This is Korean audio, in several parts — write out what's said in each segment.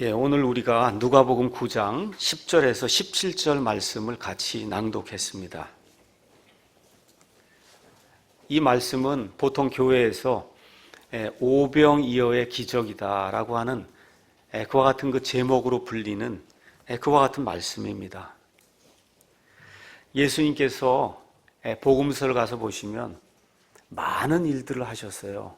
오늘 우리가 누가복음 9장 10절에서 17절 말씀을 같이 낭독했습니다. 이 말씀은 보통 교회에서 오병이어의 기적이다라고 하는 그와 같은 그 제목으로 불리는 그와 같은 말씀입니다. 예수님께서 복음서를 가서 보시면 많은 일들을 하셨어요.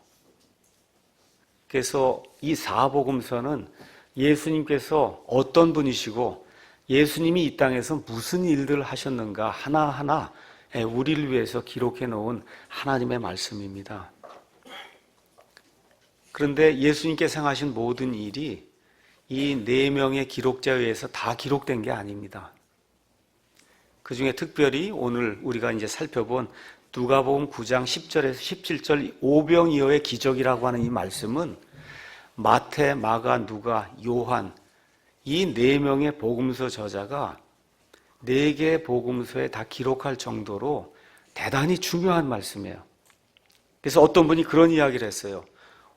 그래서 이 사복음서는 예수님께서 어떤 분이시고 예수님이 이 땅에서 무슨 일들을 하셨는가 하나하나 우리를 위해서 기록해 놓은 하나님의 말씀입니다. 그런데 예수님께서 행하신 모든 일이 이 4명의 기록자에 의해서 다 기록된 게 아닙니다. 그 중에 특별히 오늘 우리가 이제 살펴본 누가복음 9장 10절에서 17절 오병이어의 기적이라고 하는 이 말씀은 마태, 마가, 누가, 요한 이 4명의 복음서 저자가 4개의 복음서에 다 기록할 정도로 대단히 중요한 말씀이에요. 그래서 어떤 분이 그런 이야기를 했어요.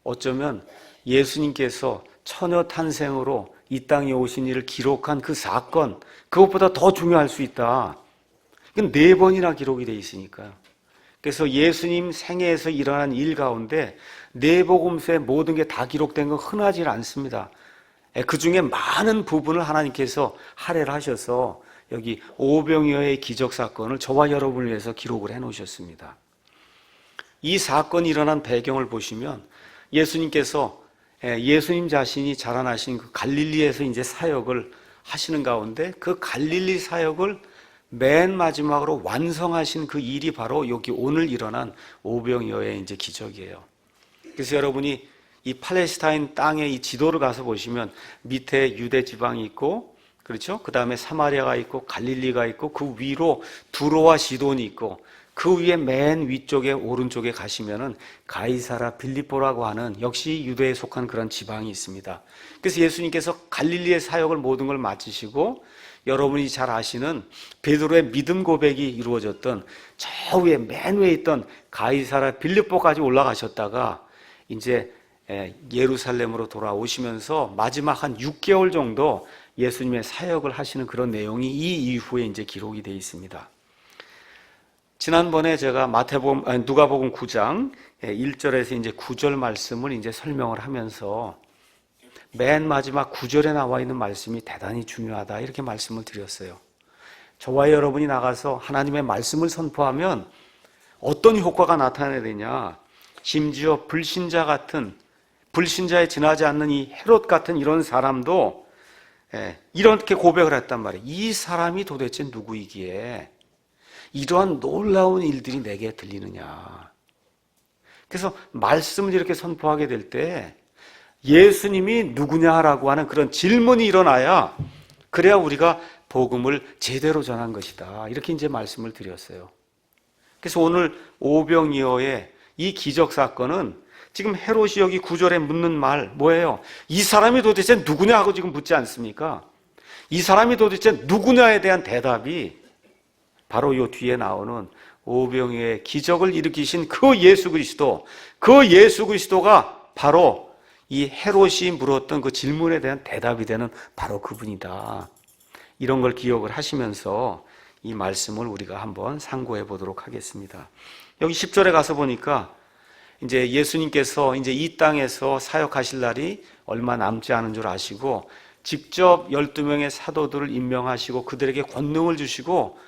어쩌면 예수님께서 처녀 탄생으로 이 땅에 오신 일을 기록한 그 사건, 그것보다 더 중요할 수 있다. 이건 4번이나 기록이 돼 있으니까요. 그래서 예수님 생애에서 일어난 일 가운데 4복음서의 모든 게 다 기록된 건 흔하지 않습니다. 그 중에 많은 부분을 하나님께서 할애를 하셔서 여기 오병이어의 기적 사건을 저와 여러분을 위해서 기록을 해놓으셨습니다. 이 사건이 일어난 배경을 보시면 예수님께서 예수님 자신이 자라나신 그 갈릴리에서 이제 사역을 하시는 가운데 그 갈릴리 사역을 맨 마지막으로 완성하신 그 일이 바로 여기 오늘 일어난 오병이어의 이제 기적이에요. 그래서 여러분이 이 팔레스타인 땅의 이 지도를 가서 보시면 밑에 유대 지방이 있고, 그렇죠? 그 다음에 사마리아가 있고, 갈릴리가 있고, 그 위로 두로와 시돈이 있고, 그 위에 맨 위쪽에 오른쪽에 가시면은 가이사라 빌립보라고 하는 역시 유대에 속한 그런 지방이 있습니다. 그래서 예수님께서 갈릴리의 사역을 모든 걸 마치시고 여러분이 잘 아시는 베드로의 믿음 고백이 이루어졌던 저 위에 맨 위에 있던 가이사라 빌립보까지 올라가셨다가 이제 예루살렘으로 돌아오시면서 마지막 한 6개월 정도 예수님의 사역을 하시는 그런 내용이 이 이후에 이제 기록이 되어 있습니다. 지난번에 제가 누가복음 9장 1절에서 이제 9절 말씀을 이제 설명을 하면서 맨 마지막 9절에 나와 있는 말씀이 대단히 중요하다 이렇게 말씀을 드렸어요. 저와 여러분이 나가서 하나님의 말씀을 선포하면 어떤 효과가 나타나야 되냐, 심지어 불신자에 지나지 않는 이 헤롯 같은 이런 사람도 이렇게 고백을 했단 말이에요. 이 사람이 도대체 누구이기에 이러한 놀라운 일들이 내게 들리느냐. 그래서 말씀을 이렇게 선포하게 될 때 예수님이 누구냐라고 하는 그런 질문이 일어나야 그래야 우리가 복음을 제대로 전한 것이다. 이렇게 이제 말씀을 드렸어요. 그래서 오늘 오병이어의 이 기적 사건은 지금 헤롯이 여기 9절에 묻는 말 뭐예요? 이 사람이 도대체 누구냐 하고 지금 묻지 않습니까? 이 사람이 도대체 누구냐에 대한 대답이 바로 요 뒤에 나오는 오병이어의 기적을 일으키신 그 예수 그리스도가 바로 이 헤롯이 물었던 그 질문에 대한 대답이 되는 바로 그분이다. 이런 걸 기억을 하시면서 이 말씀을 우리가 한번 상고해 보도록 하겠습니다. 여기 10절에 가서 보니까 이제 예수님께서 이제 이 땅에서 사역하실 날이 얼마 남지 않은 줄 아시고 직접 12명의 사도들을 임명하시고 그들에게 권능을 주시고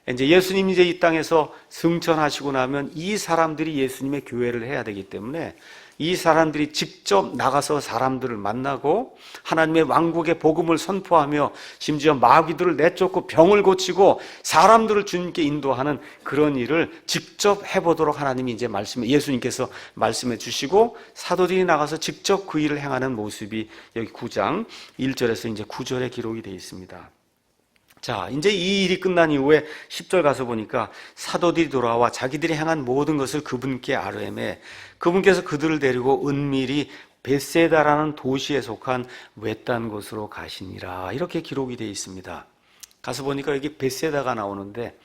이제 예수님이 이제 이 땅에서 승천하시고 나면 이 사람들이 예수님의 교회를 해야 되기 때문에 이 사람들이 직접 나가서 사람들을 만나고 하나님의 왕국의 복음을 선포하며 심지어 마귀들을 내쫓고 병을 고치고 사람들을 주님께 인도하는 그런 일을 직접 해보도록 하나님이 이제 예수님께서 말씀해 주시고 사도들이 나가서 직접 그 일을 행하는 모습이 여기 9장 1절에서 이제 9절에 기록이 되어 있습니다. 자, 이제 이 일이 끝난 이후에 10절 가서 보니까 사도들이 돌아와 자기들이 행한 모든 것을 그분께 아뢰매 그분께서 그들을 데리고 은밀히 벳세다라는 도시에 속한 외딴 곳으로 가시니라 이렇게 기록이 되어 있습니다. 가서 보니까 여기 벳세다가 나오는데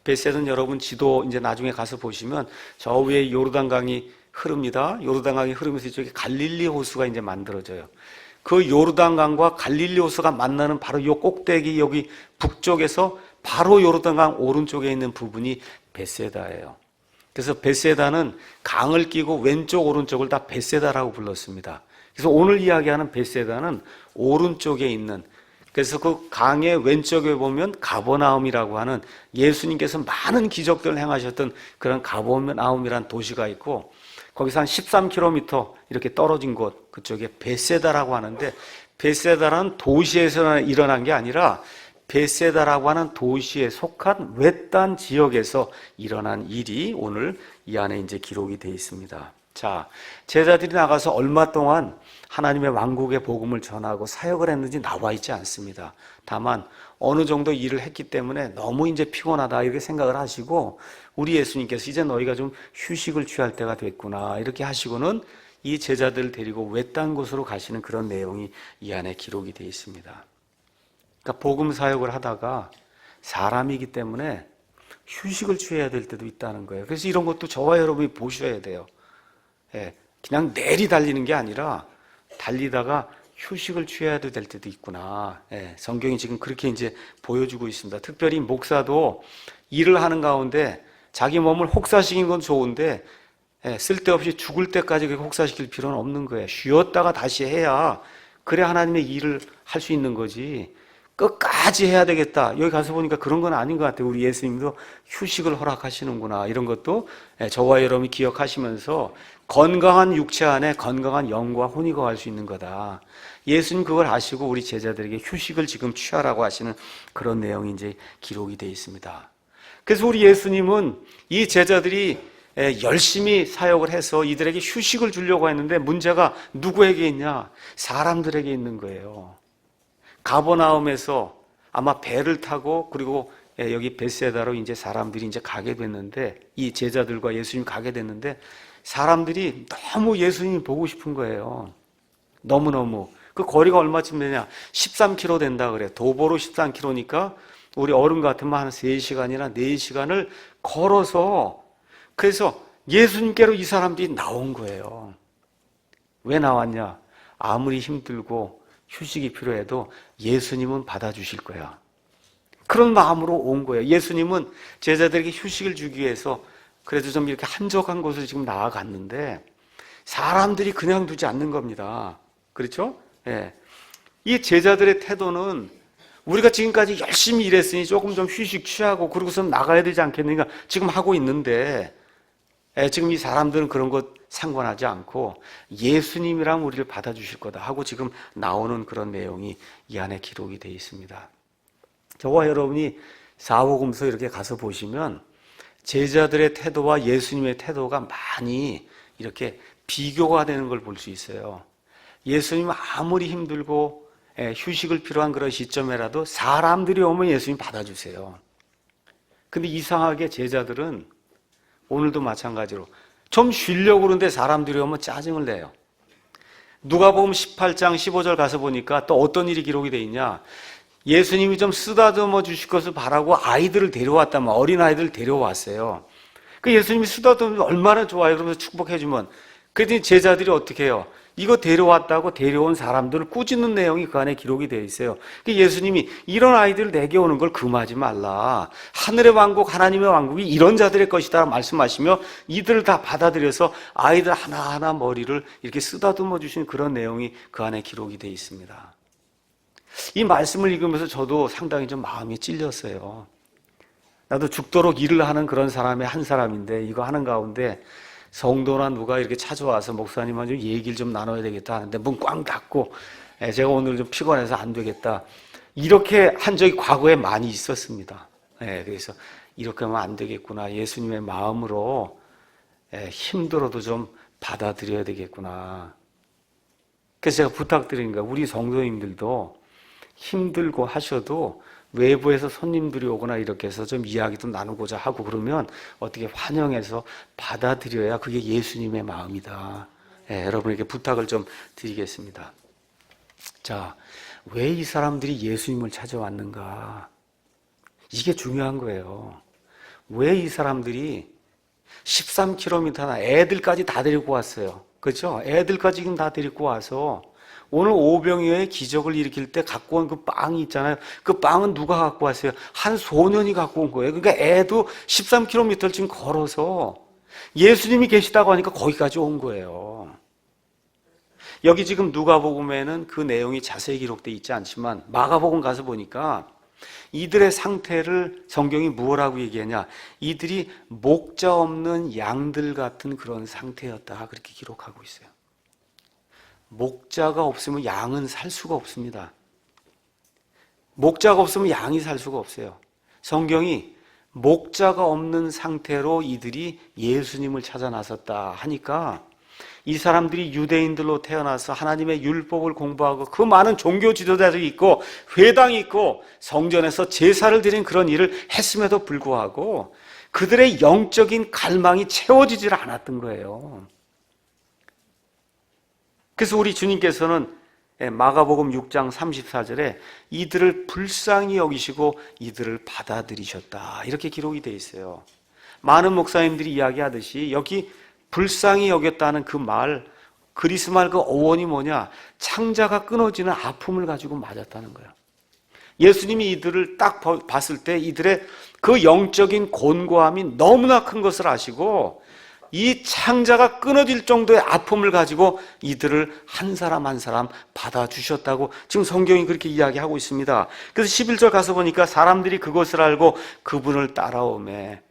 벳세다는 여러분 지도 이제 나중에 가서 보시면 저 위에 요르단강이 흐릅니다. 요르단강이 흐르면서 이쪽에 갈릴리 호수가 이제 만들어져요. 그 요르단강과 갈릴리 호수가 만나는 바로 요 꼭대기 여기 북쪽에서 바로 요르단강 오른쪽에 있는 부분이 벳세다예요. 그래서 벳세다는 강을 끼고 왼쪽 오른쪽을 다 벳세다라고 불렀습니다. 그래서 오늘 이야기하는 벳세다는 오른쪽에 있는, 그래서 그 강의 왼쪽에 보면 가버나움이라고 하는 예수님께서 많은 기적들을 행하셨던 그런 가버나움이라는 도시가 있고, 거기서 한 13km 이렇게 떨어진 곳, 그쪽에 벳세다라고 하는데, 벳세다라는 도시에서 일어난 게 아니라 벳세다라고 하는 도시에 속한 외딴 지역에서 일어난 일이 오늘 이 안에 이제 기록이 되어 있습니다. 자, 제자들이 나가서 얼마 동안 하나님의 왕국의 복음을 전하고 사역을 했는지 나와 있지 않습니다. 다만 어느 정도 일을 했기 때문에 너무 이제 피곤하다 이렇게 생각을 하시고, 우리 예수님께서 이제 너희가 좀 휴식을 취할 때가 됐구나 이렇게 하시고는 이 제자들을 데리고 외딴 곳으로 가시는 그런 내용이 이 안에 기록이 되어 있습니다. 그러니까 복음 사역을 하다가 사람이기 때문에 휴식을 취해야 될 때도 있다는 거예요. 그래서 이런 것도 저와 여러분이 보셔야 돼요. 그냥 내리 달리는 게 아니라 달리다가 휴식을 취해야 될 때도 있구나. 성경이 지금 그렇게 이제 보여주고 있습니다. 특별히 목사도 일을 하는 가운데 자기 몸을 혹사시키는 건 좋은데 쓸데없이 죽을 때까지 그렇게 혹사시킬 필요는 없는 거예요. 쉬었다가 다시 해야 그래 하나님의 일을 할 수 있는 거지. 끝까지 해야 되겠다. 여기 가서 보니까 그런 건 아닌 것 같아요. 우리 예수님도 휴식을 허락하시는구나. 이런 것도 저와 여러분이 기억하시면서 건강한 육체 안에 건강한 영과 혼이 거할 수 있는 거다. 예수님 그걸 아시고 우리 제자들에게 휴식을 지금 취하라고 하시는 그런 내용이 이제 기록이 되어 있습니다. 그래서 우리 예수님은 이 제자들이 열심히 사역을 해서 이들에게 휴식을 주려고 했는데 문제가 누구에게 있냐? 사람들에게 있는 거예요. 가버나움에서 아마 배를 타고 그리고 여기 벳세다로 이제 사람들이 이제 가게 됐는데, 이 제자들과 예수님 가게 됐는데 사람들이 너무 예수님이 보고 싶은 거예요. 너무너무. 그 거리가 얼마쯤 되냐? 13km 된다 그래요. 도보로 13km니까 우리 어른 같으면 한 3시간이나 4시간을 걸어서, 그래서 예수님께로 이 사람들이 나온 거예요. 왜 나왔냐? 아무리 힘들고 휴식이 필요해도 예수님은 받아주실 거야. 그런 마음으로 온 거예요. 예수님은 제자들에게 휴식을 주기 위해서 그래도 좀 이렇게 한적한 곳을 지금 나아갔는데 사람들이 그냥 두지 않는 겁니다. 그렇죠? 이 제자들의 태도는 우리가 지금까지 열심히 일했으니 조금 좀 휴식 취하고 그러고서 나가야 되지 않겠는가 지금 하고 있는데, 지금 이 사람들은 그런 것 상관하지 않고 예수님이랑 우리를 받아주실 거다 하고 지금 나오는 그런 내용이 이 안에 기록이 되어 있습니다. 저와 여러분이 사복음서 이렇게 가서 보시면 제자들의 태도와 예수님의 태도가 많이 이렇게 비교가 되는 걸 볼 수 있어요. 예수님은 아무리 힘들고 휴식을 필요한 그런 시점에라도 사람들이 오면 예수님 받아주세요. 근데 이상하게 제자들은 오늘도 마찬가지로 좀 쉬려고 그러는데 사람들이 오면 짜증을 내요. 누가복음 18장 15절 가서 보니까 또 어떤 일이 기록이 되어 있냐? 예수님이 좀 쓰다듬어 주실 것을 바라고 아이들을 데려왔다면, 어린아이들을 데려왔어요. 그 예수님이 쓰다듬으면 얼마나 좋아요. 그러면서 축복해주면. 그랬더니 제자들이 어떻게 해요? 이거 데려왔다고 데려온 사람들을 꾸짖는 내용이 그 안에 기록이 되어 있어요. 그 예수님이 이런 아이들을 내게 오는 걸 금하지 말라. 하늘의 왕국, 하나님의 왕국이 이런 자들의 것이다 말씀하시며 이들을 다 받아들여서 아이들 하나하나 머리를 이렇게 쓰다듬어 주신 그런 내용이 그 안에 기록이 되어 있습니다. 이 말씀을 읽으면서 저도 상당히 좀 마음이 찔렸어요. 나도 죽도록 일을 하는 그런 사람의 한 사람인데 이거 하는 가운데 성도나 누가 이렇게 찾아와서 목사님하고 좀 얘기를 좀 나눠야 되겠다 하는데 문 꽝 닫고 제가 오늘 좀 피곤해서 안 되겠다 이렇게 한 적이 과거에 많이 있었습니다. 그래서 이렇게 하면 안 되겠구나. 예수님의 마음으로 힘들어도 좀 받아들여야 되겠구나. 그래서 제가 부탁드리는 거예요. 우리 성도님들도 힘들고 하셔도 외부에서 손님들이 오거나 이렇게 해서 좀 이야기도 나누고자 하고 그러면 어떻게 환영해서 받아들여야 그게 예수님의 마음이다. 여러분에게 부탁을 좀 드리겠습니다. 자, 왜 이 사람들이 예수님을 찾아왔는가? 이게 중요한 거예요. 왜 이 사람들이 13km나 애들까지 다 데리고 왔어요. 그렇죠? 애들까지 지금 다 데리고 와서 오늘 오병이어의 기적을 일으킬 때 갖고 온 그 빵이 있잖아요. 그 빵은 누가 갖고 왔어요? 한 소년이 갖고 온 거예요. 그러니까 애도 13km를 지금 걸어서 예수님이 계시다고 하니까 거기까지 온 거예요. 여기 지금 누가복음에는 그 내용이 자세히 기록되어 있지 않지만 마가복음 가서 보니까 이들의 상태를 성경이 무엇라고 얘기하냐? 이들이 목자 없는 양들 같은 그런 상태였다, 그렇게 기록하고 있어요. 목자가 없으면 양은 살 수가 없습니다. 목자가 없으면 양이 살 수가 없어요. 성경이 목자가 없는 상태로 이들이 예수님을 찾아 나섰다 하니까 이 사람들이 유대인들로 태어나서 하나님의 율법을 공부하고 그 많은 종교 지도자들이 있고 회당이 있고 성전에서 제사를 드린 그런 일을 했음에도 불구하고 그들의 영적인 갈망이 채워지질 않았던 거예요. 그래서 우리 주님께서는 마가복음 6장 34절에 이들을 불쌍히 여기시고 이들을 받아들이셨다, 이렇게 기록이 되어 있어요. 많은 목사님들이 이야기하듯이 여기 불쌍히 여겼다는 그 말, 그리스 말 그 어원이 뭐냐? 창자가 끊어지는 아픔을 가지고 맞았다는 거예요. 예수님이 이들을 딱 봤을 때 이들의 그 영적인 곤고함이 너무나 큰 것을 아시고 이 창자가 끊어질 정도의 아픔을 가지고 이들을 한 사람 한 사람 받아주셨다고 지금 성경이 그렇게 이야기하고 있습니다. 그래서 11절 가서 보니까 사람들이 그것을 알고 그분을 따라오매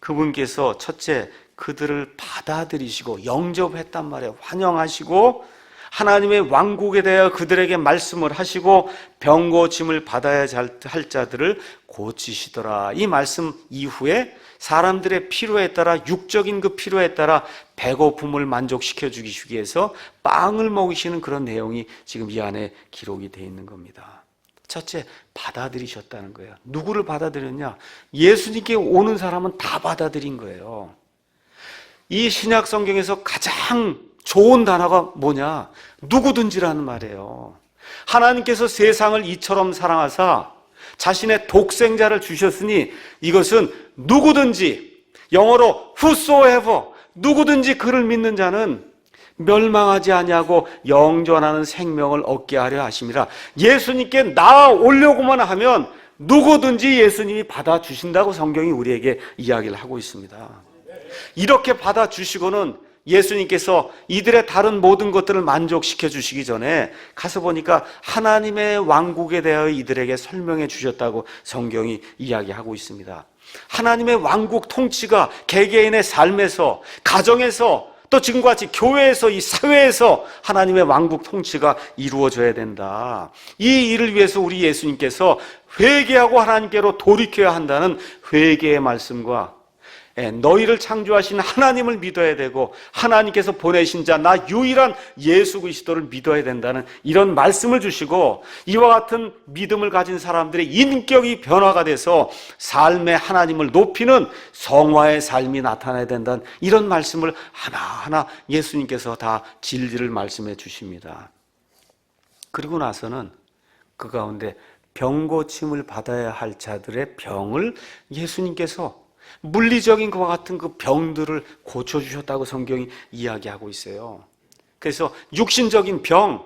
그분께서 첫째 그들을 받아들이시고 영접했단 말이에요. 환영하시고 하나님의 왕국에 대하여 그들에게 말씀을 하시고 병 고침을 받아야 할 자들을 고치시더라. 이 말씀 이후에 사람들의 필요에 따라, 육적인 그 필요에 따라 배고픔을 만족시켜 주기 위해서 빵을 먹이시는 그런 내용이 지금 이 안에 기록이 되어 있는 겁니다. 첫째, 받아들이셨다는 거예요. 누구를 받아들였냐? 예수님께 오는 사람은 다 받아들인 거예요. 이 신약 성경에서 가장 좋은 단어가 뭐냐? 누구든지라는 말이에요. 하나님께서 세상을 이처럼 사랑하사 자신의 독생자를 주셨으니 이것은 누구든지, 영어로 whosoever, 누구든지 그를 믿는 자는 멸망하지 아니하고 영존하는 생명을 얻게 하려 하심이라. 예수님께 나아오려고만 하면 누구든지 예수님이 받아주신다고 성경이 우리에게 이야기를 하고 있습니다. 이렇게 받아주시고는 예수님께서 이들의 다른 모든 것들을 만족시켜 주시기 전에 가서 보니까 하나님의 왕국에 대하여 이들에게 설명해 주셨다고 성경이 이야기하고 있습니다. 하나님의 왕국 통치가 개개인의 삶에서, 가정에서, 또 지금과 같이 교회에서, 이 사회에서 하나님의 왕국 통치가 이루어져야 된다. 이 일을 위해서 우리 예수님께서 회개하고 하나님께로 돌이켜야 한다는 회개의 말씀과 너희를 창조하신 하나님을 믿어야 되고 하나님께서 보내신 자 나 유일한 예수 그리스도를 믿어야 된다는 이런 말씀을 주시고 이와 같은 믿음을 가진 사람들의 인격이 변화가 돼서 삶의 하나님을 높이는 성화의 삶이 나타나야 된다는 이런 말씀을 하나하나 예수님께서 다 진리를 말씀해 주십니다. 그리고 나서는 그 가운데 병 고침을 받아야 할 자들의 병을 예수님께서 물리적인 것과 같은 그 병들을 고쳐주셨다고 성경이 이야기하고 있어요. 그래서 육신적인 병,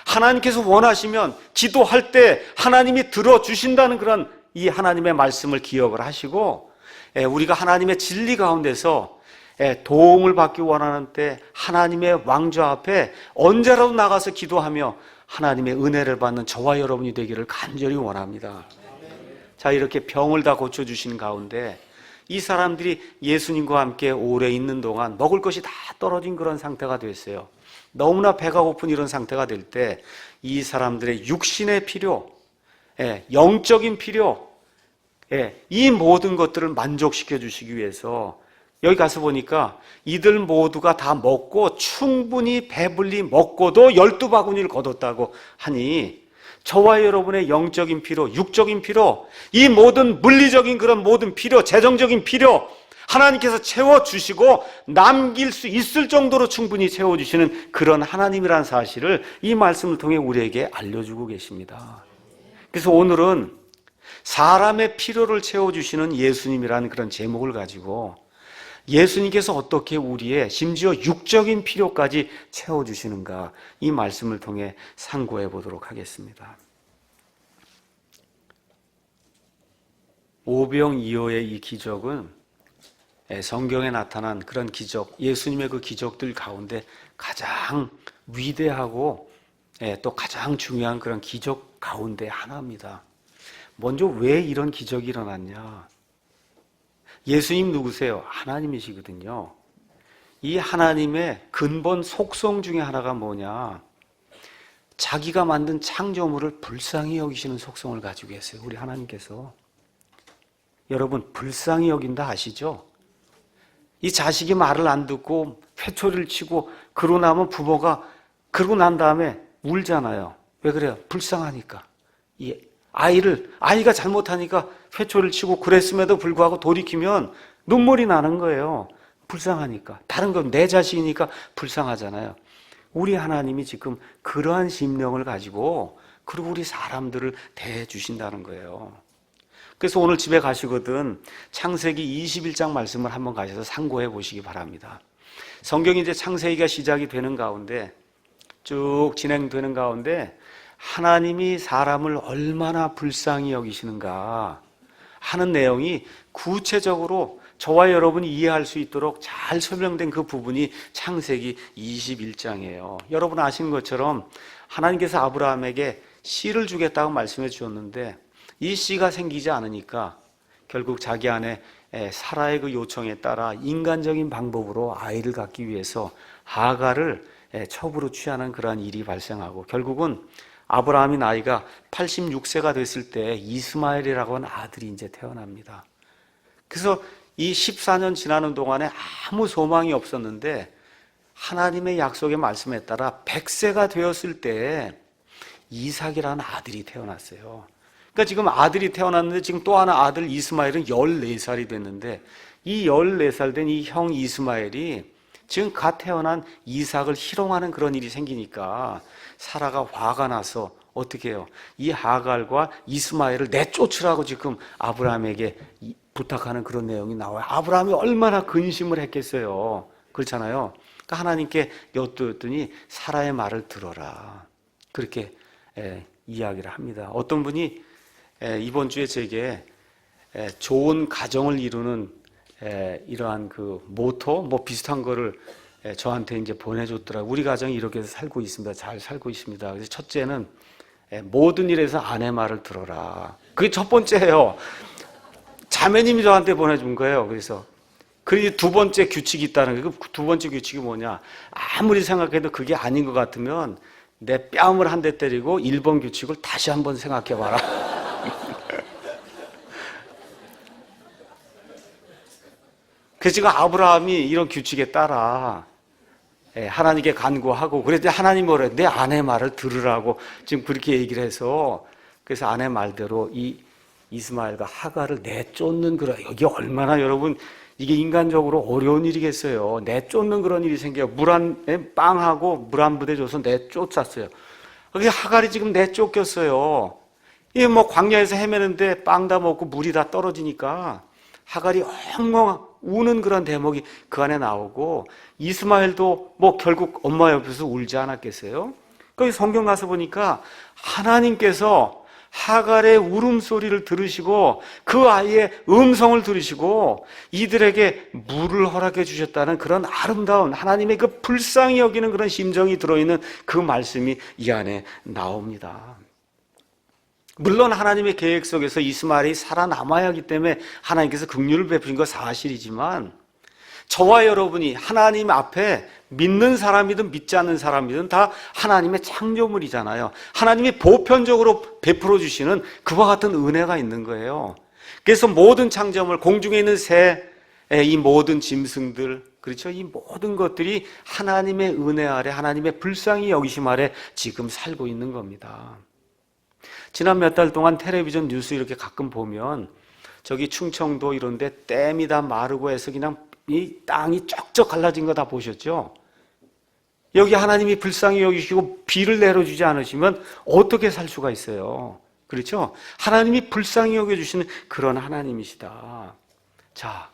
하나님께서 원하시면 기도할 때 하나님이 들어주신다는 그런 이 하나님의 말씀을 기억을 하시고 우리가 하나님의 진리 가운데서 도움을 받기 원하는 때 하나님의 왕좌 앞에 언제라도 나가서 기도하며 하나님의 은혜를 받는 저와 여러분이 되기를 간절히 원합니다. 자, 이렇게 병을 다 고쳐주신 가운데 이 사람들이 예수님과 함께 오래 있는 동안 먹을 것이 다 떨어진 그런 상태가 됐어요. 너무나 배가 고픈 이런 상태가 될 때 이 사람들의 육신의 필요, 영적인 필요, 이 모든 것들을 만족시켜 주시기 위해서 여기 가서 보니까 이들 모두가 다 먹고 충분히 배불리 먹고도 12바구니를 거뒀다고 하니 저와 여러분의 영적인 필요, 육적인 필요, 이 모든 물리적인 그런 모든 필요, 재정적인 필요 하나님께서 채워주시고 남길 수 있을 정도로 충분히 채워주시는 그런 하나님이라는 사실을 이 말씀을 통해 우리에게 알려주고 계십니다. 그래서 오늘은 사람의 필요를 채워주시는 예수님이라는 그런 제목을 가지고 예수님께서 어떻게 우리의 심지어 육적인 필요까지 채워주시는가, 이 말씀을 통해 상고해 보도록 하겠습니다. 오병이어의 이 기적은 성경에 나타난 그런 기적, 예수님의 그 기적들 가운데 가장 위대하고 또 가장 중요한 그런 기적 가운데 하나입니다. 먼저 왜 이런 기적이 일어났냐? 예수님 누구세요? 하나님이시거든요. 이 하나님의 근본 속성 중에 하나가 뭐냐? 자기가 만든 창조물을 불쌍히 여기시는 속성을 가지고 계세요. 우리 하나님께서. 여러분, 불쌍히 여긴다 아시죠? 이 자식이 말을 안 듣고 회초리를 치고 그러고 나면 부모가 그러고 난 다음에 울잖아요. 왜 그래요? 불쌍하니까. 이 아이가 잘못하니까 회초리를 치고 그랬음에도 불구하고 돌이키면 눈물이 나는 거예요. 불쌍하니까. 다른 건 내 자식이니까 불쌍하잖아요. 우리 하나님이 지금 그러한 심령을 가지고 그리고 우리 사람들을 대해 주신다는 거예요. 그래서 오늘 집에 가시거든 창세기 21장 말씀을 한번 가셔서 상고해 보시기 바랍니다. 성경이 이제 창세기가 시작이 되는 가운데 쭉 진행되는 가운데 하나님이 사람을 얼마나 불쌍히 여기시는가 하는 내용이 구체적으로 저와 여러분이 이해할 수 있도록 잘 설명된 그 부분이 창세기 21장이에요. 여러분 아시는 것처럼 하나님께서 아브라함에게 씨를 주겠다고 말씀해 주셨는데 이 씨가 생기지 않으니까 결국 자기 아내 사라의 그 요청에 따라 인간적인 방법으로 아이를 갖기 위해서 하갈을 첩으로 취하는 그러한 일이 발생하고 결국은 아브라함이 나이가 86세가 됐을 때 이스마엘이라고 하는 아들이 이제 태어납니다. 그래서 이 14년 지나는 동안에 아무 소망이 없었는데 하나님의 약속의 말씀에 따라 100세가 되었을 때 이삭이라는 아들이 태어났어요. 그러니까 지금 아들이 태어났는데 지금 또 하나 아들 이스마엘은 14살이 됐는데 이 14살 된 이 형 이스마엘이 지금 갓 태어난 이삭을 희롱하는 그런 일이 생기니까 사라가 화가 나서 어떻게 해요? 이 하갈과 이스마엘을 내쫓으라고 지금 아브라함에게 부탁하는 그런 내용이 나와요. 아브라함이 얼마나 근심을 했겠어요. 그렇잖아요. 그러니까 하나님께 엿들었더니 사라의 말을 들어라. 그렇게 이야기를 합니다. 어떤 분이 이번 주에 제게 좋은 가정을 이루는 이러한 그 모토 뭐 비슷한 거를 저한테 이제 보내줬더라고요. 우리 가정이 이렇게 해서 살고 있습니다. 잘 살고 있습니다. 그래서 첫째는 모든 일에서 아내 말을 들어라. 그게 첫 번째예요. 자매님이 저한테 보내준 거예요. 그래서 그리고 두 번째 규칙이 있다는 거예요. 그 두 번째 규칙이 뭐냐? 아무리 생각해도 그게 아닌 것 같으면 내 뺨을 한 대 때리고 1번 규칙을 다시 한번 생각해 봐라. 그래서 지금 아브라함이 이런 규칙에 따라 하나님께 간구하고 그랬더니 하나님 뭐래? 내 아내 말을 들으라고 지금 그렇게 얘기를 해서 그래서 아내 말대로 이 이스마엘과 하갈을 내쫓는 그런 여기 얼마나 여러분 이게 인간적으로 어려운 일이겠어요. 내쫓는 그런 일이 생겨요. 빵하고 물 한 부대 줘서 내쫓았어요. 그게 하갈이 지금 내쫓겼어요. 이게 뭐 광야에서 헤매는데 빵 다 먹고 물이 다 떨어지니까 하갈이 엉엉 우는 그런 대목이 그 안에 나오고 이스마엘도 뭐 결국 엄마 옆에서 울지 않았겠어요? 거기 성경 가서 보니까 하나님께서 하갈의 울음소리를 들으시고 그 아이의 음성을 들으시고 이들에게 물을 허락해 주셨다는 그런 아름다운 하나님의 그 불쌍히 여기는 그런 심정이 들어있는 그 말씀이 이 안에 나옵니다. 물론 하나님의 계획 속에서 이스마엘이 살아남아야 하기 때문에 하나님께서 긍휼을 베푸신 건 사실이지만 저와 여러분이 하나님 앞에 믿는 사람이든 믿지 않는 사람이든 다 하나님의 창조물이잖아요. 하나님이 보편적으로 베풀어 주시는 그와 같은 은혜가 있는 거예요. 그래서 모든 창조물, 공중에 있는 새, 이 모든 짐승들, 그렇죠? 이 모든 것들이 하나님의 은혜 아래, 하나님의 불쌍히 여기심 아래 지금 살고 있는 겁니다. 지난 몇 달 동안 텔레비전 뉴스 이렇게 가끔 보면 저기 충청도 이런데 댐이 다 마르고 해서 그냥 이 땅이 쩍쩍 갈라진 거 다 보셨죠? 여기 하나님이 불쌍히 여기시고 비를 내려주지 않으시면 어떻게 살 수가 있어요? 그렇죠? 하나님이 불쌍히 여겨주시는 그런 하나님이시다. 자,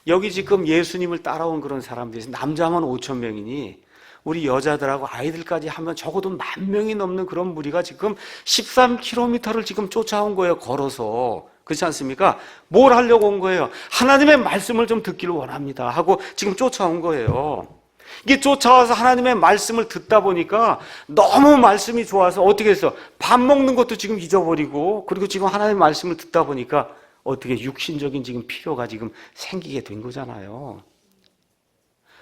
여기 지금 예수님을 따라온 그런 사람들이 남자만 5천 명이니 우리 여자들하고 아이들까지 하면 적어도 10,000명이 넘는 그런 무리가 지금 13km를 지금 쫓아온 거예요. 걸어서. 그렇지 않습니까? 뭘 하려고 온 거예요? 하나님의 말씀을 좀 듣기를 원합니다 하고 지금 쫓아온 거예요. 이게 쫓아와서 하나님의 말씀을 듣다 보니까 너무 말씀이 좋아서 어떻게 했어? 밥 먹는 것도 지금 잊어버리고, 그리고 지금 하나님의 말씀을 듣다 보니까 어떻게 육신적인 지금 필요가 지금 생기게 된 거잖아요.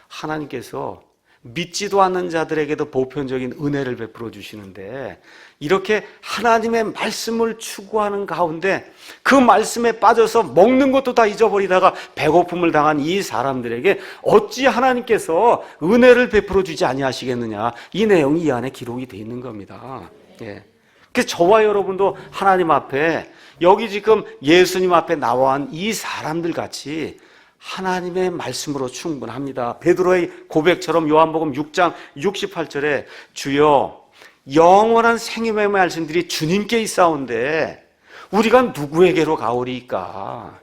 하나님께서 믿지도 않는 자들에게도 보편적인 은혜를 베풀어 주시는데, 이렇게 하나님의 말씀을 추구하는 가운데 그 말씀에 빠져서 먹는 것도 다 잊어버리다가 배고픔을 당한 이 사람들에게 어찌 하나님께서 은혜를 베풀어 주지 아니하시겠느냐, 이 내용이 이 안에 기록이 되어 있는 겁니다. 예. 그래서 저와 여러분도 하나님 앞에, 여기 지금 예수님 앞에 나와온 이 사람들 같이 하나님의 말씀으로 충분합니다. 베드로의 고백처럼 요한복음 6장 68절에 주여 영원한 생명의 말씀들이 주님께 있사온데 우리가 누구에게로 가오리까?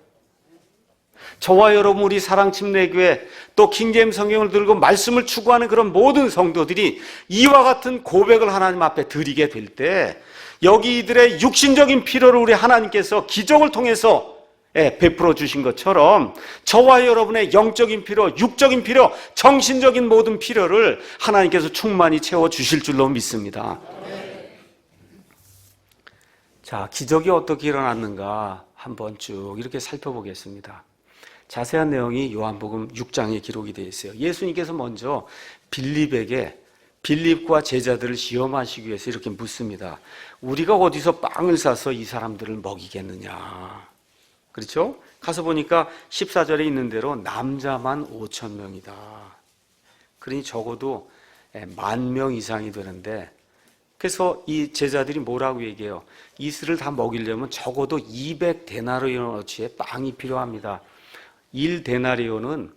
저와 여러분, 우리 사랑침례교회 또 킹제임스 성경을 들고 말씀을 추구하는 그런 모든 성도들이 이와 같은 고백을 하나님 앞에 드리게 될 때, 여기 이들의 육신적인 필요를 우리 하나님께서 기적을 통해서 베풀어 주신 것처럼 저와 여러분의 영적인 필요, 육적인 필요, 정신적인 모든 필요를 하나님께서 충만히 채워 주실 줄로 믿습니다. 자, 기적이 어떻게 일어났는가 한번 쭉 이렇게 살펴보겠습니다. 자세한 내용이 요한복음 6장에 기록이 되어 있어요. 예수님께서 먼저 빌립과 제자들을 시험하시기 위해서 이렇게 묻습니다. 우리가 어디서 빵을 사서 이 사람들을 먹이겠느냐? 그렇죠? 가서 보니까 14절에 있는 대로 남자만 5,000명이다. 그러니 적어도 10,000명 이상이 되는데, 그래서 이 제자들이 뭐라고 얘기해요? 이슬을 다 먹이려면 적어도 200데나리온어치의 빵이 필요합니다. 1데나리온은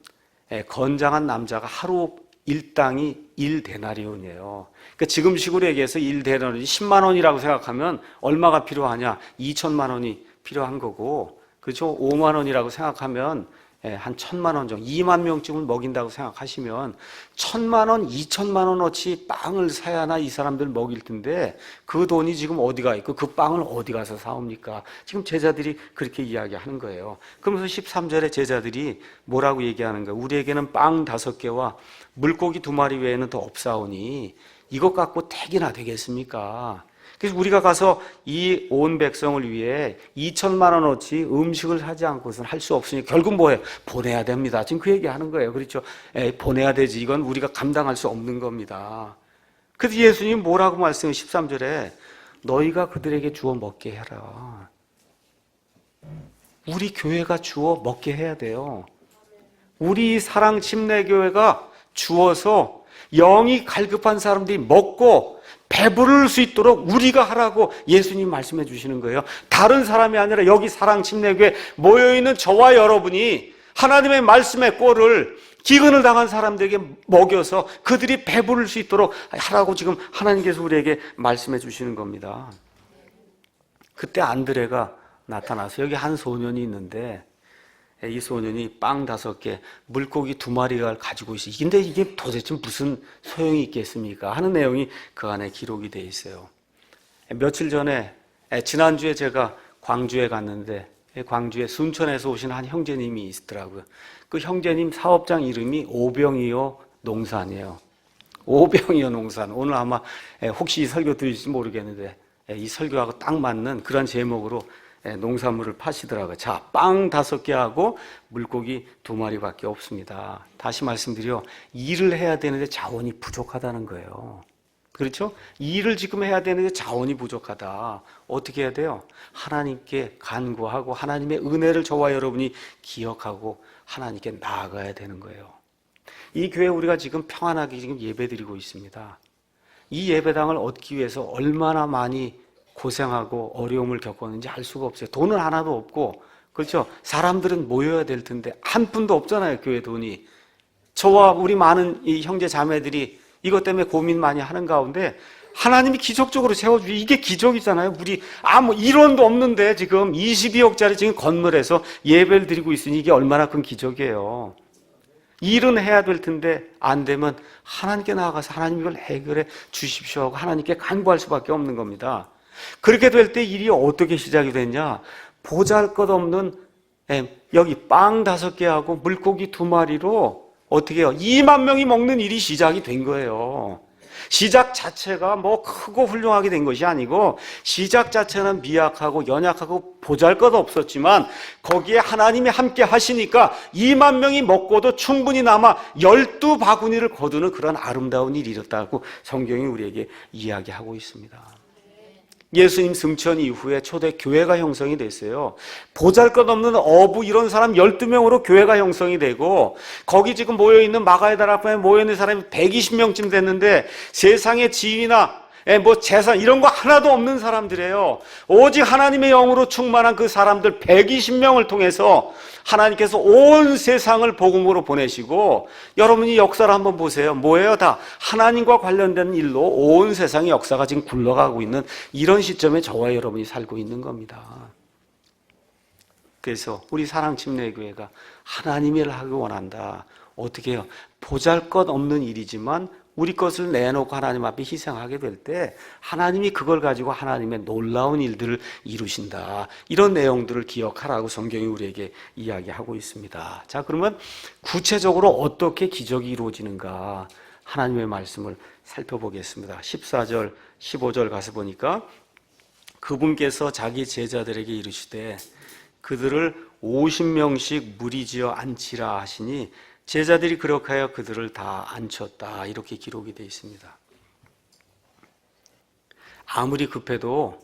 건장한 남자가 하루 일당이 1데나리온이에요. 그러니까 지금식으로 얘기해서 1데나리온이 10만 원이라고 생각하면 얼마가 필요하냐? 2천만 원이 필요한 거고, 그렇죠? 5만 원이라고 생각하면 한 1,000만 원 정도, 2만 명쯤을 먹인다고 생각하시면 1,000만 원, 2천만 원어치 빵을 사야나 이 사람들 먹일 텐데 그 돈이 지금 어디가 있고 그 빵을 어디 가서 사옵니까? 지금 제자들이 그렇게 이야기하는 거예요. 그러면서 13절에 제자들이 뭐라고 얘기하는 거예요? 우리에게는 빵 5개와 물고기 2마리 외에는 더 없사오니 이것 갖고 택이나 되겠습니까? 그래서 우리가 가서 이 온 백성을 위해 2천만 원어치 음식을 하지 않고서는 할 수 없으니 결국 뭐예요? 보내야 됩니다. 지금 그 얘기하는 거예요. 그렇죠? 보내야 되지. 이건 우리가 감당할 수 없는 겁니다. 그래서 예수님 뭐라고 말씀해? 13절에 너희가 그들에게 주어 먹게 해라. 우리 교회가 주어 먹게 해야 돼요. 우리 사랑침례교회가 주어서 영이 갈급한 사람들이 먹고 배부를 수 있도록 우리가 하라고 예수님 말씀해 주시는 거예요. 다른 사람이 아니라 여기 사랑침례교회 모여있는 저와 여러분이 하나님의 말씀의 꼴을 기근을 당한 사람들에게 먹여서 그들이 배부를 수 있도록 하라고 지금 하나님께서 우리에게 말씀해 주시는 겁니다. 그때 안드레가 나타나서 여기 한 소년이 있는데 이 소년이 빵 5개, 물고기 2마리가 가지고 있어요. 근데 이게 도대체 무슨 소용이 있겠습니까? 하는 내용이 그 안에 기록이 되어 있어요. 며칠 전에, 지난주에 제가 광주에 갔는데 광주에 순천에서 오신 한 형제님이 있더라고요. 그 형제님 사업장 이름이 오병이어 농산이에요. 오병이어 농산. 오늘 아마 혹시 이 설교 들으실지 모르겠는데 이 설교하고 딱 맞는 그런 제목으로 농산물을 파시더라고요. 자, 빵 5개하고 물고기 2마리밖에 없습니다. 다시 말씀드려, 일을 해야 되는데 자원이 부족하다는 거예요. 그렇죠? 일을 지금 해야 되는데 자원이 부족하다. 어떻게 해야 돼요? 하나님께 간구하고 하나님의 은혜를 저와 여러분이 기억하고 하나님께 나아가야 되는 거예요. 이 교회 우리가 지금 평안하게 지금 예배드리고 있습니다. 이 예배당을 얻기 위해서 얼마나 많이 고생하고 어려움을 겪었는지 알 수가 없어요. 돈은 하나도 없고, 그렇죠? 사람들은 모여야 될 텐데 한 푼도 없잖아요, 교회 돈이. 저와 우리 많은 이 형제 자매들이 이것 때문에 고민 많이 하는 가운데 하나님이 기적적으로 세워주지. 이게 기적이잖아요. 우리 뭐 이론도 없는데 지금 22억짜리 지금 건물에서 예배를 드리고 있으니 이게 얼마나 큰 기적이에요. 일은 해야 될 텐데 안 되면 하나님께 나아가서 하나님 이걸 해결해 주십시오 하고 하나님께 간구할 수밖에 없는 겁니다. 그렇게 될 때 일이 어떻게 시작이 됐냐? 보잘것없는 여기 빵 5개하고 물고기 2마리로 어떻게 해요? 2만 명이 먹는 일이 시작이 된 거예요. 시작 자체가 뭐 크고 훌륭하게 된 것이 아니고 시작 자체는 미약하고 연약하고 보잘것없었지만 거기에 하나님이 함께 하시니까 2만 명이 먹고도 충분히 남아 12바구니를 거두는 그런 아름다운 일이 일었다고 성경이 우리에게 이야기하고 있습니다. 예수님 승천 이후에 초대 교회가 형성이 됐어요. 보잘것없는 어부 이런 사람 12명으로 교회가 형성이 되고 거기 지금 모여있는 마가의 달 앞에 모여있는 사람이 120명쯤 됐는데 세상의 지위나 뭐 재산 이런 거 하나도 없는 사람들이에요. 오직 하나님의 영으로 충만한 그 사람들 120명을 통해서 하나님께서 온 세상을 복음으로 보내시고 여러분이 역사를 한번 보세요. 뭐예요? 다 하나님과 관련된 일로 온 세상의 역사가 지금 굴러가고 있는 이런 시점에 저와 여러분이 살고 있는 겁니다. 그래서 우리 사랑침례교회가 하나님의 일을 하기 원한다. 어떻게 해요? 보잘것없는 일이지만 우리 것을 내놓고 하나님 앞에 희생하게 될 때 하나님이 그걸 가지고 하나님의 놀라운 일들을 이루신다. 이런 내용들을 기억하라고 성경이 우리에게 이야기하고 있습니다. 자, 그러면 구체적으로 어떻게 기적이 이루어지는가 하나님의 말씀을 살펴보겠습니다. 14절, 15절 가서 보니까 그분께서 자기 제자들에게 이르시되 그들을 50명씩 무리지어 앉히라 하시니 제자들이 그렇게 하여 그들을 다 앉혔다. 이렇게 기록이 되어 있습니다. 아무리 급해도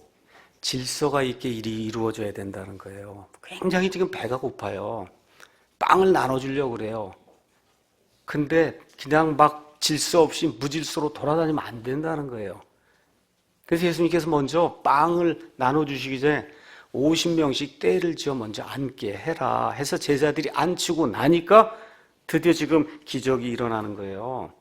질서가 있게 일이 이루어져야 된다는 거예요. 굉장히 지금 배가 고파요. 빵을 나눠주려고 그래요. 근데 그냥 막 질서 없이 무질서로 돌아다니면 안 된다는 거예요. 그래서 예수님께서 먼저 빵을 나눠주시기 전에 50명씩 때를 지어 먼저 앉게 해라 해서 제자들이 앉히고 나니까 드디어 지금 기적이 일어나는 거예요.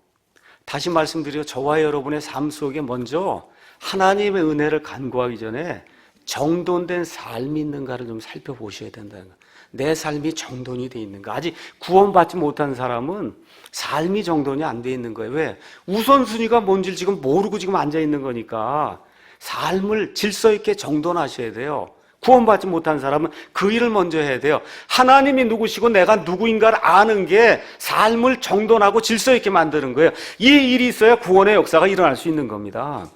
다시 말씀드려 저와 여러분의 삶 속에 먼저 하나님의 은혜를 간구하기 전에 정돈된 삶이 있는가를 좀 살펴보셔야 된다는 거예요. 내 삶이 정돈이 돼 있는가. 아직 구원받지 못한 사람은 삶이 정돈이 안 돼 있는 거예요. 왜? 우선순위가 뭔지를 지금 모르고 지금 앉아 있는 거니까 삶을 질서 있게 정돈하셔야 돼요. 구원받지 못한 사람은 그 일을 먼저 해야 돼요. 하나님이 누구시고 내가 누구인가를 아는 게 삶을 정돈하고 질서 있게 만드는 거예요. 이 일이 있어야 구원의 역사가 일어날 수 있는 겁니다.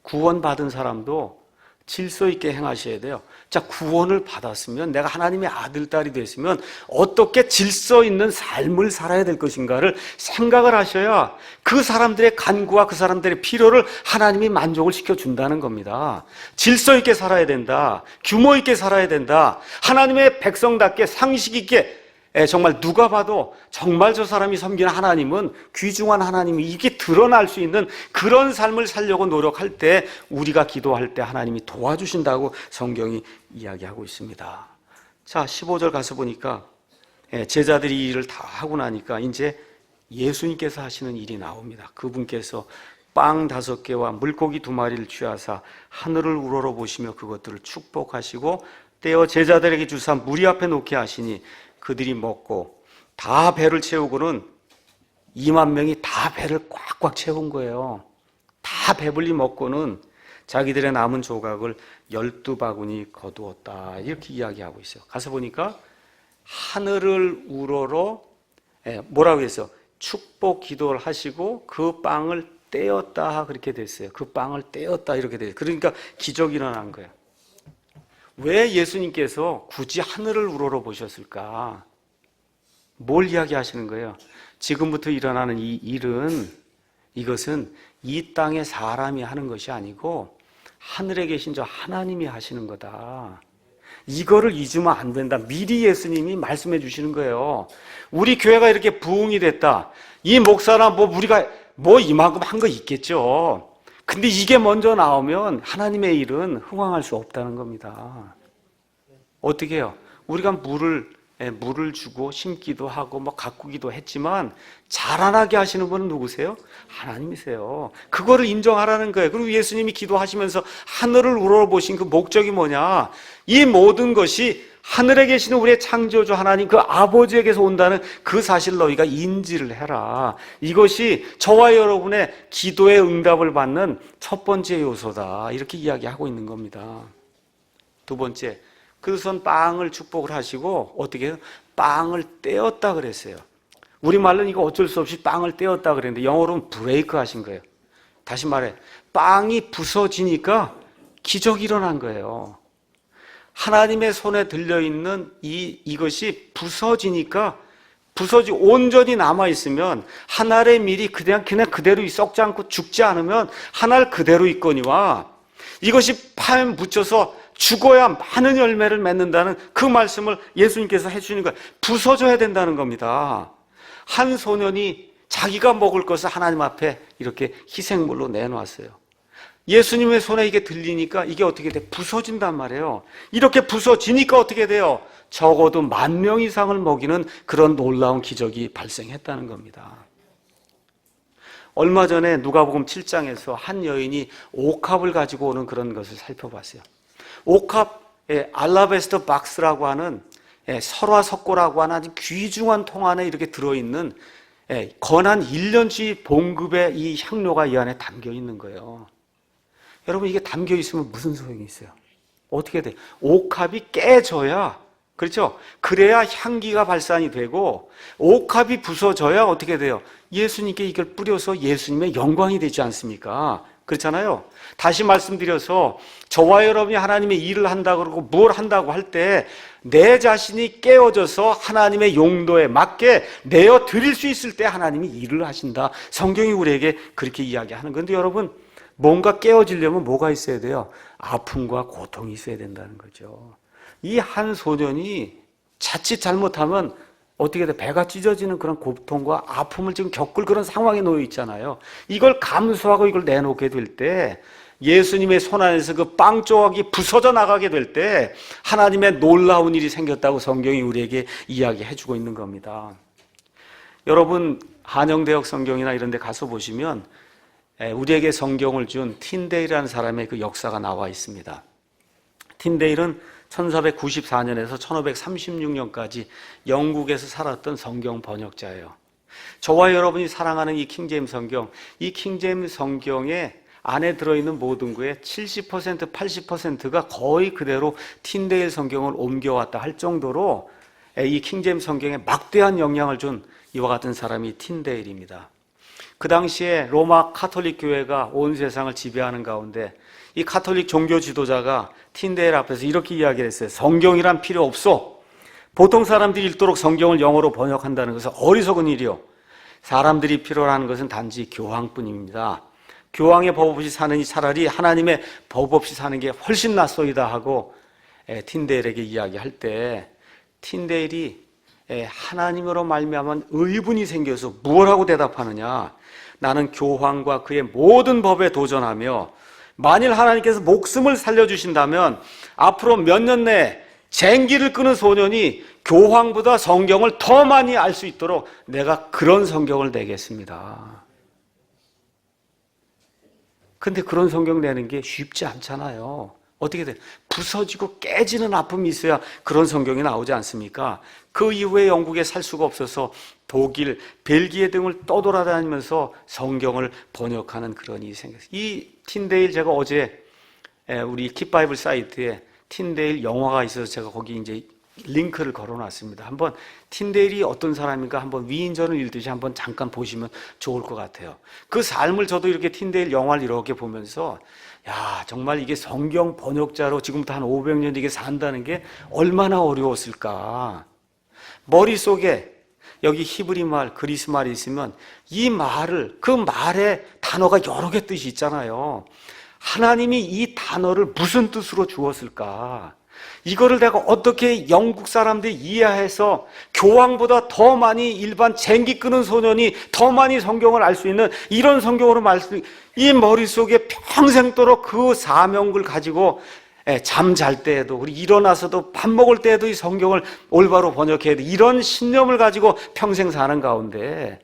구원받은 사람도 질서 있게 행하셔야 돼요. 자, 구원을 받았으면 내가 하나님의 아들, 딸이 됐으면 어떻게 질서 있는 삶을 살아야 될 것인가를 생각을 하셔야 그 사람들의 간구와 그 사람들의 필요를 하나님이 만족을 시켜준다는 겁니다. 질서 있게 살아야 된다. 규모 있게 살아야 된다. 하나님의 백성답게 상식 있게 정말 누가 봐도 정말 저 사람이 섬기는 하나님은 귀중한 하나님이 이게 드러날 수 있는 그런 삶을 살려고 노력할 때 우리가 기도할 때 하나님이 도와주신다고 성경이 이야기하고 있습니다. 자, 15절 가서 보니까 제자들이 이 일을 다 하고 나니까 이제 예수님께서 하시는 일이 나옵니다. 그분께서 빵 5개와 물고기 2마리를 취하사 하늘을 우러러보시며 그것들을 축복하시고 떼어 제자들에게 주사 무리 앞에 놓게 하시니 그들이 먹고 다 배를 채우고는 2만 명이 다 배를 꽉꽉 채운 거예요. 다 배불리 먹고는 자기들의 남은 조각을 12바구니 거두었다. 이렇게 이야기하고 있어요. 가서 보니까 하늘을 우러러 뭐라고 했어요? 축복 기도를 하시고 그 빵을 떼었다. 그렇게 됐어요. 그 빵을 떼었다. 이렇게 됐어요. 그러니까 기적이 일어난 거예요. 왜 예수님께서 굳이 하늘을 우러러 보셨을까? 뭘 이야기하시는 거예요? 지금부터 일어나는 이 일은 이것은 이 땅의 사람이 하는 것이 아니고 하늘에 계신 저 하나님이 하시는 거다. 이거를 잊으면 안 된다. 미리 예수님이 말씀해 주시는 거예요. 우리 교회가 이렇게 부흥이 됐다. 이 목사나 우리가 이만큼 한 거 있겠죠. 근데 이게 먼저 나오면 하나님의 일은 흥황할 수 없다는 겁니다. 어떻게 해요? 우리가 물을 물을 주고 심기도 하고 뭐 가꾸기도 했지만 자라나게 하시는 분은 누구세요? 하나님이세요. 그거를 인정하라는 거예요. 그리고 예수님이 기도하시면서 하늘을 우러러보신 그 목적이 뭐냐? 이 모든 것이 하늘에 계시는 우리의 창조주 하나님 그 아버지에게서 온다는 그 사실을 너희가 인지를 해라. 이것이 저와 여러분의 기도의 응답을 받는 첫 번째 요소다. 이렇게 이야기하고 있는 겁니다. 두 번째, 그것은 빵을 축복을 하시고 어떻게 해요? 빵을 떼었다 그랬어요. 우리말로는 이거 어쩔 수 없이 빵을 떼었다 그랬는데 영어로는 브레이크 하신 거예요. 다시 말해, 빵이 부서지니까 기적이 일어난 거예요. 하나님의 손에 들려있는 이것이 부서지니까 온전히 남아있으면 한 알의 밀이 그냥 그대로 썩지 않고 죽지 않으면 한 알 그대로 있거니와 이것이 파에 묻혀서 죽어야 많은 열매를 맺는다는 그 말씀을 예수님께서 해주시는 거예요. 부서져야 된다는 겁니다. 한 소년이 자기가 먹을 것을 하나님 앞에 이렇게 희생물로 내놓았어요. 예수님의 손에 이게 들리니까 이게 어떻게 돼? 부서진단 말이에요. 이렇게 부서지니까 어떻게 돼요? 적어도 10,000명 이상을 먹이는 그런 놀라운 기적이 발생했다는 겁니다. 얼마 전에 누가복음 7장에서 한 여인이 옥합을 가지고 오는 그런 것을 살펴봤어요. 옥합, 알라베스터 박스라고 하는 설화석고라고 하는 아주 귀중한 통 안에 이렇게 들어있는 건한 1년치 봉급의 이 향료가 이 안에 담겨 있는 거예요. 여러분 이게 담겨 있으면 무슨 소용이 있어요? 어떻게 돼? 옥합이 깨져야, 그렇죠? 그래야 향기가 발산이 되고 옥합이 부서져야 어떻게 돼요? 예수님께 이걸 뿌려서 예수님의 영광이 되지 않습니까? 그렇잖아요. 다시 말씀드려서 저와 여러분이 하나님의 일을 한다고 그러고 뭘 한다고 할 때 내 자신이 깨어져서 하나님의 용도에 맞게 내어 드릴 수 있을 때 하나님이 일을 하신다. 성경이 우리에게 그렇게 이야기하는 건데 여러분 뭔가 깨어지려면 뭐가 있어야 돼요? 아픔과 고통이 있어야 된다는 거죠. 이 한 소년이 자칫 잘못하면 어떻게 돼? 배가 찢어지는 그런 고통과 아픔을 지금 겪을 그런 상황에 놓여 있잖아요. 이걸 감수하고 이걸 내놓게 될 때 예수님의 손 안에서 그 빵 조각이 부서져 나가게 될 때 하나님의 놀라운 일이 생겼다고 성경이 우리에게 이야기해 주고 있는 겁니다. 여러분 한영대역 성경이나 이런 데 가서 보시면 우리에게 성경을 준 틴데일이라는 사람의 그 역사가 나와 있습니다. 틴데일은 1494년에서 1536년까지 영국에서 살았던 성경 번역자예요. 저와 여러분이 사랑하는 이 킹제임스 성경, 이 킹제임스 성경에 안에 들어있는 모든 거의 70%, 80%가 거의 그대로 틴데일 성경을 옮겨왔다 할 정도로 이 킹제임스 성경에 막대한 영향을 준 이와 같은 사람이 틴데일입니다. 그 당시에 로마 카톨릭 교회가 온 세상을 지배하는 가운데 이 카톨릭 종교 지도자가 틴데일 앞에서 이렇게 이야기를 했어요. 성경이란 필요 없어. 보통 사람들이 읽도록 성경을 영어로 번역한다는 것은 어리석은 일이요. 사람들이 필요로 하는 것은 단지 교황뿐입니다. 교황의 법 없이 사느니 차라리 하나님의 법 없이 사는 게 훨씬 낫소이다 하고 틴데일에게 이야기할 때 틴데일이 하나님으로 말미암은 의분이 생겨서 무엇하고 대답하느냐? 나는 교황과 그의 모든 법에 도전하며 만일 하나님께서 목숨을 살려주신다면 앞으로 몇 년 내에 쟁기를 끄는 소년이 교황보다 성경을 더 많이 알 수 있도록 내가 그런 성경을 내겠습니다. 근데 그런 성경 내는 게 쉽지 않잖아요. 어떻게 돼? 부서지고 깨지는 아픔이 있어야 그런 성경이 나오지 않습니까? 그 이후에 영국에 살 수가 없어서 독일, 벨기에 등을 떠돌아다니면서 성경을 번역하는 그런 일이 생겼어요. 이 틴데일 제가 어제 우리 킵바이블 사이트에 틴데일 영화가 있어서 제가 거기 이제 링크를 걸어놨습니다. 한번 틴데일이 어떤 사람인가 한번 위인전을 읽듯이 한번 잠깐 보시면 좋을 것 같아요. 그 삶을 저도 이렇게 틴데일 영화를 이렇게 보면서 야 정말 이게 성경 번역자로 지금부터 한 500년 이게 산다는 게 얼마나 어려웠을까. 머릿속에 여기 히브리 말, 그리스 말이 있으면 이 말을 그 말의 단어가 여러 개 뜻이 있잖아요. 하나님이 이 단어를 무슨 뜻으로 주었을까? 이거를 내가 어떻게 영국 사람들이 이해해서 교황보다 더 많이 일반 쟁기 끄는 소년이 더 많이 성경을 알 수 있는 이런 성경으로 말씀, 이 머릿속에 평생도록 그 사명을 가지고 잠 잘 때에도, 그리고 일어나서도, 밥 먹을 때에도 이 성경을 올바로 번역해야 돼. 이런 신념을 가지고 평생 사는 가운데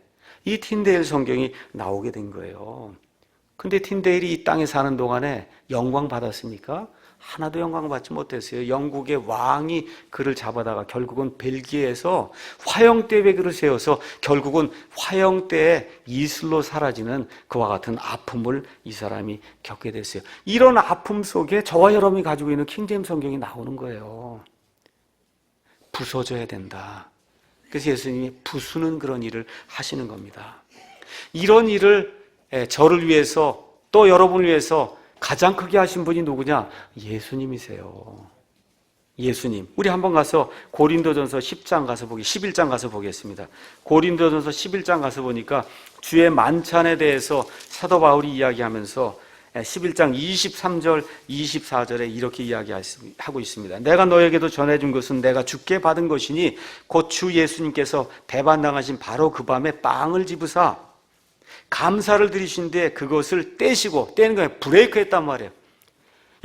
이 틴데일 성경이 나오게 된 거예요. 근데 틴데일이 이 땅에 사는 동안에 영광 받았습니까? 하나도 영광 받지 못했어요. 영국의 왕이 그를 잡아다가 결국은 벨기에에서 화형대 배기를 세워서 결국은 화형대에 이슬로 사라지는 그와 같은 아픔을 이 사람이 겪게 됐어요. 이런 아픔 속에 저와 여러분이 가지고 있는 킹제임스 성경이 나오는 거예요. 부서져야 된다. 그래서 예수님이 부수는 그런 일을 하시는 겁니다. 이런 일을 저를 위해서 또 여러분을 위해서 가장 크게 하신 분이 누구냐? 예수님이세요. 예수님. 우리 한번 가서 고린도전서 10장 가서 11장 가서 보겠습니다. 고린도전서 11장 가서 보니까 주의 만찬에 대해서 사도 바울이 이야기하면서 11장 23절, 24절에 이렇게 이야기하고 있습니다. 내가 너에게도 전해준 것은 내가 주께 받은 것이니 곧 주 예수님께서 배반당하신 바로 그 밤에 빵을 집으사 감사를 드리신 뒤에 그것을 떼시고, 떼는 거예요. 브레이크 했단 말이에요.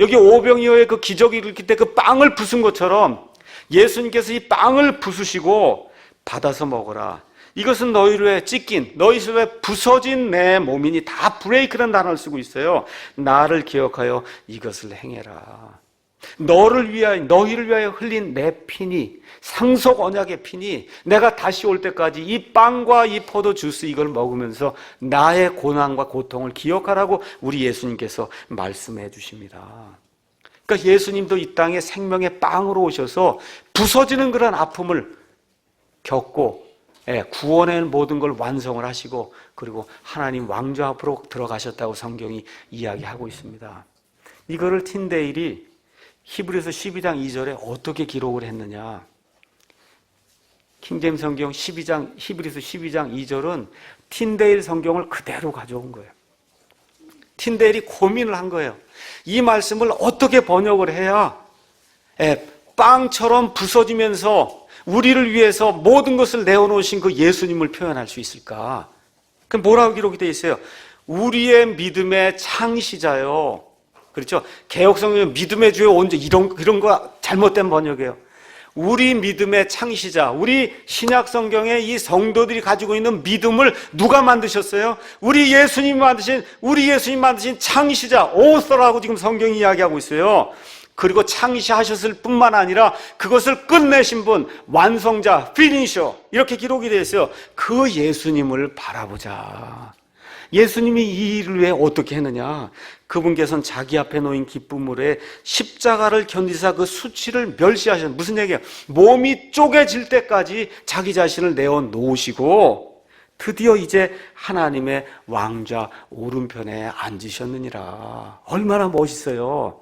여기 오병이어의 그 기적이 일으킬 때 그 빵을 부순 것처럼 예수님께서 이 빵을 부수시고 받아서 먹어라. 이것은 너희를 위해 찢긴, 너희를 위해 부서진 내 몸이니, 다 브레이크라는 단어를 쓰고 있어요. 나를 기억하여 이것을 행해라. 너희를 위하여 흘린 내 피니, 상속 언약의 피니, 내가 다시 올 때까지 이 빵과 이 포도 주스 이걸 먹으면서 나의 고난과 고통을 기억하라고 우리 예수님께서 말씀해 주십니다. 그러니까 예수님도 이 땅에 생명의 빵으로 오셔서 부서지는 그런 아픔을 겪고 구원의 모든 걸 완성을 하시고, 그리고 하나님 왕좌 앞으로 들어가셨다고 성경이 이야기하고 있습니다. 이거를 틴데일이 히브리서 12장 2절에 어떻게 기록을 했느냐? 킹제임스 성경 히브리서 12장 2절은 틴데일 성경을 그대로 가져온 거예요. 틴데일이 고민을 한 거예요. 이 말씀을 어떻게 번역을 해야 빵처럼 부서지면서 우리를 위해서 모든 것을 내어놓으신 그 예수님을 표현할 수 있을까? 그럼 뭐라고 기록이 되어 있어요? 우리의 믿음의 창시자요. 그렇죠? 개혁성경 믿음의 주요 원조, 이런 거 잘못된 번역이에요. 우리 믿음의 창시자, 우리 신약 성경에 이 성도들이 가지고 있는 믿음을 누가 만드셨어요? 우리 예수님 만드신 창시자, 오서라고 지금 성경이 이야기하고 있어요. 그리고 창시하셨을 뿐만 아니라 그것을 끝내신 분, 완성자, 피니셔, 이렇게 기록이 되어 있어요. 그 예수님을 바라보자. 예수님이 이 일을 왜 어떻게 했느냐? 그분께서는 자기 앞에 놓인 기쁨으로 십자가를 견디사 그 수치를 멸시하셨는, 무슨 얘기예요? 몸이 쪼개질 때까지 자기 자신을 내어놓으시고 드디어 이제 하나님의 왕좌 오른편에 앉으셨느니라. 얼마나 멋있어요.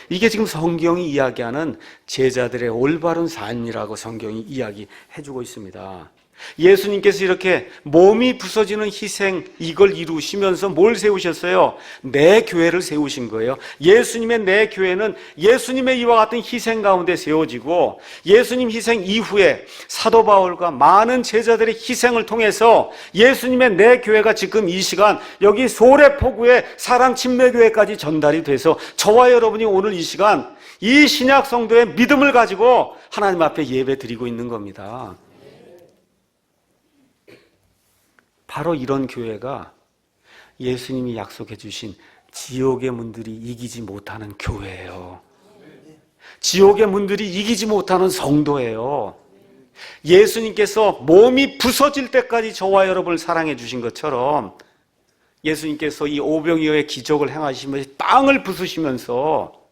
이게 지금 성경이 이야기하는 제자들의 올바른 삶이라고 성경이 이야기해주고 있습니다. 예수님께서 이렇게 몸이 부서지는 희생, 이걸 이루시면서 뭘 세우셨어요? 내 교회를 세우신 거예요. 예수님의 내 교회는 예수님의 이와 같은 희생 가운데 세워지고, 예수님 희생 이후에 사도 바울과 많은 제자들의 희생을 통해서 예수님의 내 교회가 지금 이 시간 여기 소래포구의 사랑 침례교회까지 전달이 돼서 저와 여러분이 오늘 이 시간 이 신약 성도의 믿음을 가지고 하나님 앞에 예배 드리고 있는 겁니다. 바로 이런 교회가 예수님이 약속해 주신 지옥의 문들이 이기지 못하는 교회예요. 지옥의 문들이 이기지 못하는 성도예요. 예수님께서 몸이 부서질 때까지 저와 여러분을 사랑해 주신 것처럼 예수님께서 이 오병이어의 기적을 행하시면서 빵을 부수시면서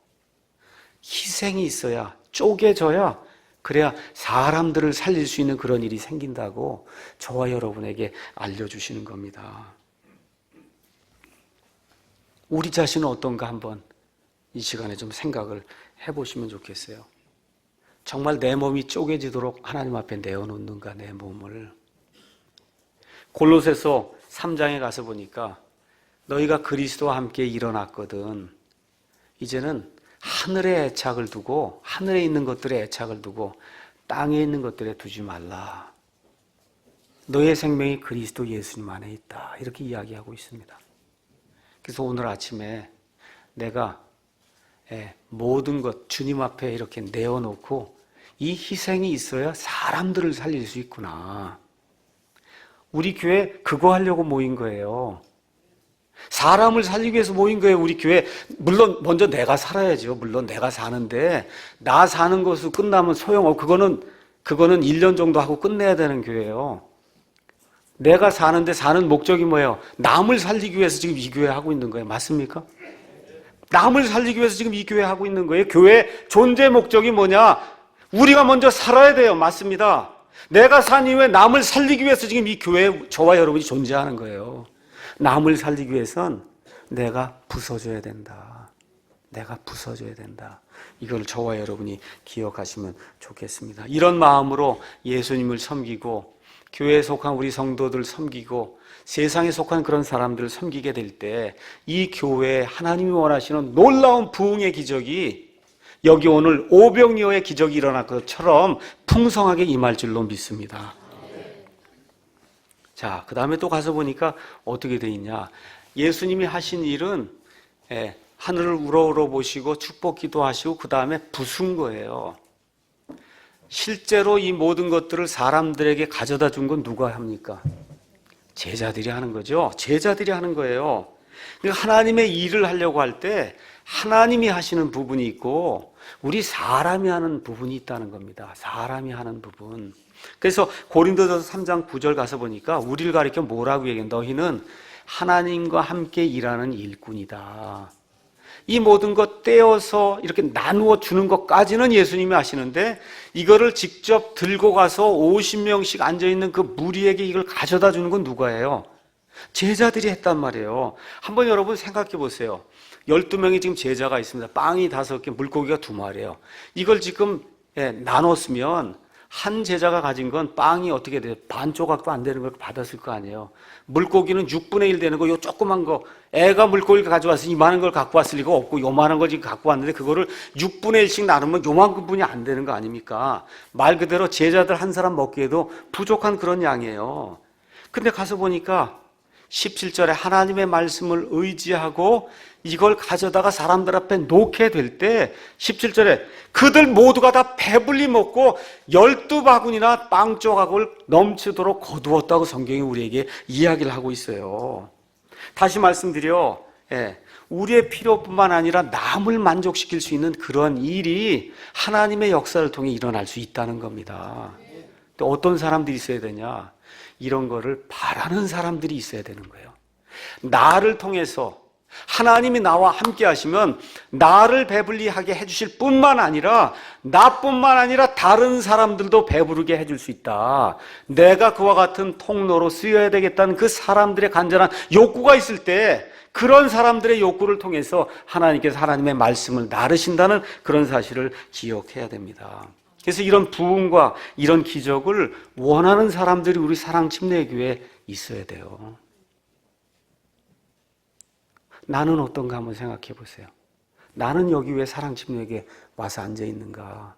희생이 있어야, 쪼개져야, 그래야 사람들을 살릴 수 있는 그런 일이 생긴다고 저와 여러분에게 알려주시는 겁니다. 우리 자신은 어떤가 한번 이 시간에 좀 생각을 해보시면 좋겠어요. 정말 내 몸이 쪼개지도록 하나님 앞에 내어놓는가, 내 몸을. 골로새서 3장에 가서 보니까 너희가 그리스도와 함께 일어났거든. 이제는 하늘에 애착을 두고, 하늘에 있는 것들에 애착을 두고 땅에 있는 것들에 두지 말라. 너의 생명이 그리스도 예수님 안에 있다. 이렇게 이야기하고 있습니다. 그래서 오늘 아침에 내가 모든 것 주님 앞에 이렇게 내어놓고 이 희생이 있어야 사람들을 살릴 수 있구나. 우리 교회 그거 하려고 모인 거예요. 사람을 살리기 위해서 모인 거예요. 우리 교회 물론 먼저 내가 살아야죠. 물론 내가 사는데 나 사는 것으로 끝나면 소용없고 그거는 1년 정도 하고 끝내야 되는 교회예요. 내가 사는데 사는 목적이 뭐예요? 남을 살리기 위해서 지금 이 교회 하고 있는 거예요. 맞습니까? 남을 살리기 위해서 지금 이 교회 하고 있는 거예요. 교회 존재 목적이 뭐냐? 우리가 먼저 살아야 돼요. 맞습니다. 내가 산 이후에 남을 살리기 위해서 지금 이 교회에 저와 여러분이 존재하는 거예요. 남을 살리기 위해선 내가 부서져야 된다. 내가 부서져야 된다. 이걸 저와 여러분이 기억하시면 좋겠습니다. 이런 마음으로 예수님을 섬기고 교회에 속한 우리 성도들 섬기고 세상에 속한 그런 사람들을 섬기게 될 때 이 교회에 하나님이 원하시는 놀라운 부흥의 기적이 여기 오늘 오병이어의 기적이 일어날 것처럼 풍성하게 임할 줄로 믿습니다. 자, 그 다음에 또 가서 보니까 어떻게 돼 있냐. 예수님이 하신 일은 하늘을 우러우러 보시고 축복 기도하시고 그 다음에 부순 거예요. 실제로 이 모든 것들을 사람들에게 가져다 준 건 누가 합니까? 제자들이 하는 거죠. 제자들이 하는 거예요. 그러니까 하나님의 일을 하려고 할 때 하나님이 하시는 부분이 있고 우리 사람이 하는 부분이 있다는 겁니다. 사람이 하는 부분. 그래서 고린도전서 3장 9절 가서 보니까 우리를 가리켜 뭐라고 얘기해? 너희는 하나님과 함께 일하는 일꾼이다. 이 모든 것 떼어서 이렇게 나누어 주는 것까지는 예수님이 하시는데 이거를 직접 들고 가서 50명씩 앉아있는 그 무리에게 이걸 가져다 주는 건 누가 해요? 제자들이 했단 말이에요. 한번 여러분 생각해 보세요. 12명이 지금 제자가 있습니다. 빵이 5개, 물고기가 2마리예요. 이걸 지금 나눴으면 한 제자가 가진 건 빵이 어떻게 돼요? 반 조각도 안 되는 걸 받았을 거 아니에요. 물고기는 6분의 1 되는 거, 요 조그만 거, 애가 물고기를 가져와서 이만한 걸 갖고 왔을 리가 없고 요만한 걸 지금 갖고 왔는데 그거를 6분의 1씩 나누면 요만큼 분이 안 되는 거 아닙니까? 말 그대로 제자들 한 사람 먹기에도 부족한 그런 양이에요. 근데 가서 보니까 17절에 하나님의 말씀을 의지하고 이걸 가져다가 사람들 앞에 놓게 될 때 17절에 그들 모두가 다 배불리 먹고 12바구니나 빵 조각을 넘치도록 거두었다고 성경이 우리에게 이야기를 하고 있어요. 다시 말씀드려 우리의 필요뿐만 아니라 남을 만족시킬 수 있는 그런 일이 하나님의 역사를 통해 일어날 수 있다는 겁니다. 또 어떤 사람들이 있어야 되냐? 이런 거를 바라는 사람들이 있어야 되는 거예요. 나를 통해서 하나님이 나와 함께 하시면 나를 배불리 하게 해주실 뿐만 아니라 나뿐만 아니라 다른 사람들도 배부르게 해줄 수 있다. 내가 그와 같은 통로로 쓰여야 되겠다는 그 사람들의 간절한 욕구가 있을 때 그런 사람들의 욕구를 통해서 하나님께서 하나님의 말씀을 나르신다는 그런 사실을 기억해야 됩니다. 그래서 이런 부흥과 이런 기적을 원하는 사람들이 우리 사랑침례교회에 있어야 돼요. 나는 어떤가 한번 생각해 보세요. 나는 여기 왜 사랑침례교회에 와서 앉아 있는가?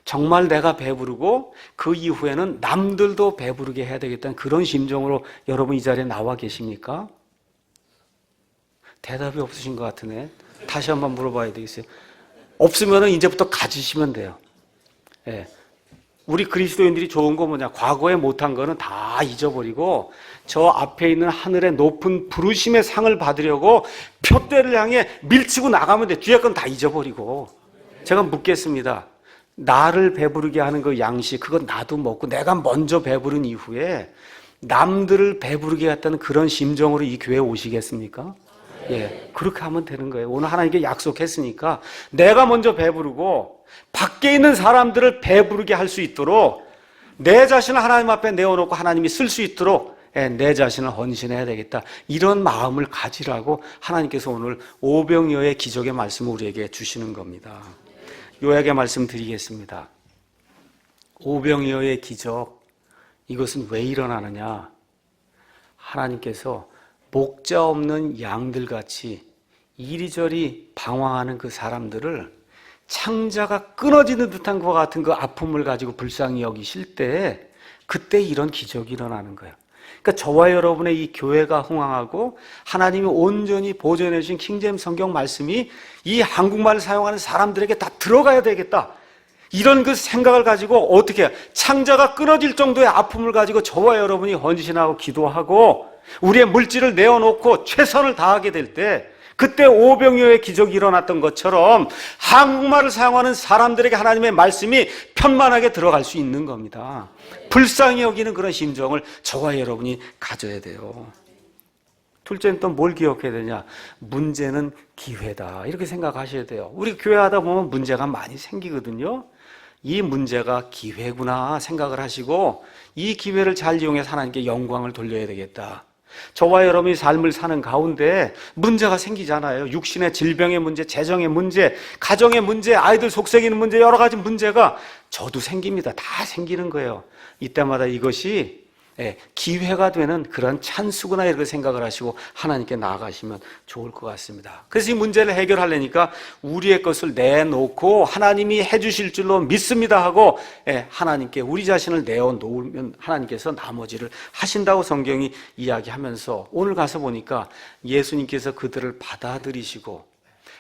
정말 내가 배부르고 그 이후에는 남들도 배부르게 해야 되겠다는 그런 심정으로 여러분 이 자리에 나와 계십니까? 대답이 없으신 것 같으네. 다시 한번 물어봐야 되겠어요. 없으면 이제부터 가지시면 돼요. 우리 그리스도인들이 좋은 거 뭐냐? 과거에 못한 거는 다 잊어버리고 저 앞에 있는 하늘의 높은 부르심의 상을 받으려고 표대를 향해 밀치고 나가면 돼. 뒤에 건 다 잊어버리고. 제가 묻겠습니다. 나를 배부르게 하는 그 양식, 그건 나도 먹고 내가 먼저 배부른 이후에 남들을 배부르게 했다는 그런 심정으로 이 교회에 오시겠습니까? 그렇게 하면 되는 거예요. 오늘 하나님께 약속했으니까 내가 먼저 배부르고 밖에 있는 사람들을 배부르게 할 수 있도록 내 자신을 하나님 앞에 내어놓고 하나님이 쓸 수 있도록 내 자신을 헌신해야 되겠다. 이런 마음을 가지라고 하나님께서 오늘 오병이어의 기적의 말씀을 우리에게 주시는 겁니다. 요약의 말씀 드리겠습니다. 오병이어의 기적, 이것은 왜 일어나느냐? 하나님께서 목자 없는 양들같이 이리저리 방황하는 그 사람들을 창자가 끊어지는 듯한 것과 같은 그 아픔을 가지고 불쌍히 여기실 때 그때 이런 기적이 일어나는 거예요. 그러니까 저와 여러분의 이 교회가 흥황하고 하나님이 온전히 보존해 주신 킹제임스 성경 말씀이 이 한국말을 사용하는 사람들에게 다 들어가야 되겠다. 이런 그 생각을 가지고 어떻게 창자가 끊어질 정도의 아픔을 가지고 저와 여러분이 헌신하고 기도하고 우리의 물질을 내어놓고 최선을 다하게 될 때 그때 오병이어의 기적이 일어났던 것처럼 한국말을 사용하는 사람들에게 하나님의 말씀이 편만하게 들어갈 수 있는 겁니다. 불쌍히 여기는 그런 심정을 저와 여러분이 가져야 돼요. 둘째는 또 뭘 기억해야 되냐? 문제는 기회다. 이렇게 생각하셔야 돼요. 우리 교회 하다 보면 문제가 많이 생기거든요. 이 문제가 기회구나 생각을 하시고 이 기회를 잘 이용해서 하나님께 영광을 돌려야 되겠다. 저와 여러분이 삶을 사는 가운데 문제가 생기잖아요. 육신의 질병의 문제, 재정의 문제, 가정의 문제, 아이들 속썩이는 문제, 여러 가지 문제가 저도 생깁니다. 다 생기는 거예요. 이때마다 이것이 기회가 되는 그런 찬스구나 이렇게 생각을 하시고 하나님께 나아가시면 좋을 것 같습니다. 그래서 이 문제를 해결하려니까 우리의 것을 내놓고 하나님이 해주실 줄로 믿습니다 하고 하나님께 우리 자신을 내어놓으면 하나님께서 나머지를 하신다고 성경이 이야기하면서 오늘 가서 보니까 예수님께서 그들을 받아들이시고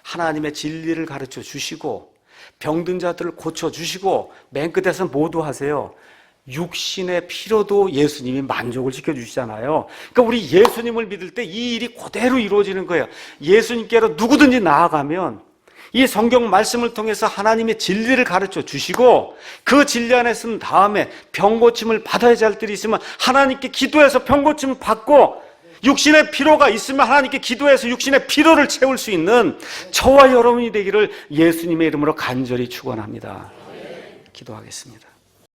하나님의 진리를 가르쳐 주시고 병든 자들을 고쳐주시고 맨 끝에서 모두 하세요. 육신의 피로도 예수님이 만족을 시켜주시잖아요. 그러니까 우리 예수님을 믿을 때 이 일이 그대로 이루어지는 거예요. 예수님께로 누구든지 나아가면 이 성경 말씀을 통해서 하나님의 진리를 가르쳐 주시고 그 진리 안에 쓴 다음에 병고침을 받아야 할 일이 있으면 하나님께 기도해서 병고침을 받고 육신의 피로가 있으면 하나님께 기도해서 육신의 피로를 채울 수 있는 저와 여러분이 되기를 예수님의 이름으로 간절히 축원합니다. 기도하겠습니다.